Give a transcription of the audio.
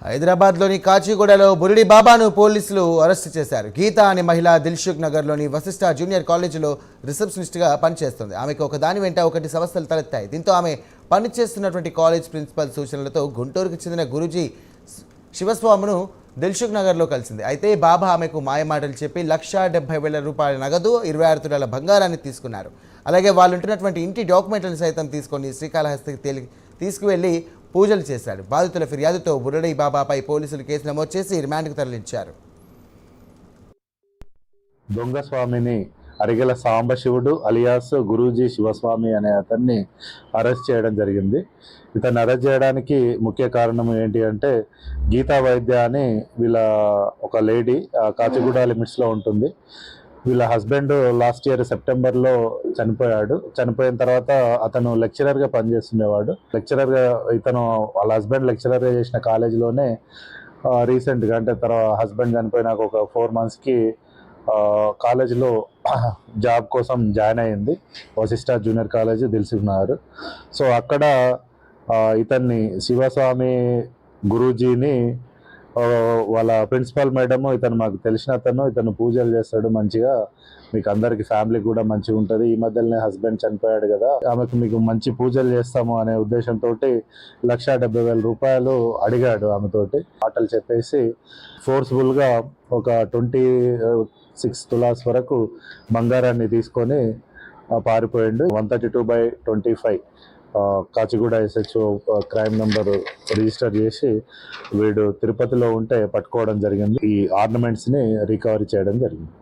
హైదరాబాద్లోని కాచిగూడలో బురిడి బాబాను పోలీసులు అరెస్టు చేశారు. గీత అనే మహిళ దిల్సుఖ్ నగర్లోని వశిష్ఠ జూనియర్ కాలేజీలో రిసెప్షనిస్ట్గా పనిచేస్తుంది. ఆమెకు ఒక దాని వెంట ఒకటి సమస్యలు తలెత్తాయి. దీంతో ఆమె పనిచేస్తున్నటువంటి కాలేజ్ ప్రిన్సిపల్ సూచనలతో గుంటూరుకు చెందిన గురూజీ శివస్వామిను దిల్సుఖ్ నగర్లో కలిసింది. అయితే బాబా ఆమెకు మాయమాటలు చెప్పి ₹1,70,000 నగదు 26 తులాల బంగారాన్ని తీసుకున్నారు. అలాగే వాళ్ళు ఉంటున్నటువంటి ఇంటి డాక్యుమెంట్లను సైతం తీసుకొని శ్రీకాళహస్తికి తీసుకువెళ్లి పూజలు చేశాడు. బాధితుల ఫిర్యాదుతో బురిడి బాబాపై పోలీసులు కేసు నమోదు చేసి రిమాండ్కు తరలించారు. దొంగ స్వామిని అరిగెల సాంబశివుడు అలియాస్ గురూజీ శివస్వామి అనే అతన్ని అరెస్ట్ చేయడం జరిగింది. ఇతన్ని అరెస్ట్ చేయడానికి ముఖ్య కారణం ఏంటి అంటే, గీతా వైద్య అని వీళ్ళ ఒక లేడీ కాచిగూడ లిమిట్స్లో ఉంటుంది. వీళ్ళ హస్బెండ్ లాస్ట్ ఇయర్ సెప్టెంబర్లో చనిపోయాడు. చనిపోయిన తర్వాత అతను లెక్చరర్గా పనిచేస్తుండేవాడు. ఇతను వాళ్ళ హస్బెండ్ లెక్చరర్గా చేసిన కాలేజీలోనే రీసెంట్గా అంటే హస్బెండ్ చనిపోయినాక ఒక 4 monthsకి కాలేజీలో జాబ్ కోసం జాయిన్ అయ్యింది. Vashishta junior college Dilsukh Nagar. So అక్కడ ఇతన్ని శివస్వామి గురూజీని వాళ్ళ ప్రిన్సిపల్ మేడం, ఇతను మాకు తెలిసిన ఇతను పూజలు చేస్తాడు మంచిగా, మీకు అందరికి ఫ్యామిలీకి కూడా మంచిగా ఉంటుంది, ఈ మధ్యలోనే హస్బెండ్ చనిపోయాడు కదా, ఆమెకు మీకు మంచి పూజలు చేస్తాము అనే ఉద్దేశంతో ₹1,70,000 అడిగాడు ఆమెతోటి. మాటలు చెప్పేసి ఫోర్స్ఫుల్గా ఒక 26 తులాస్ వరకు బంగారాన్ని తీసుకొని పారిపోయిండు. 132/25 Kachiguda SHO crime number register చేసి వీడు తిరుపతిలో ఉంటే పట్టుకోవడం జరిగింది. ఈ ఆర్నమెంట్స్ని రికవరీ చేయడం జరిగింది.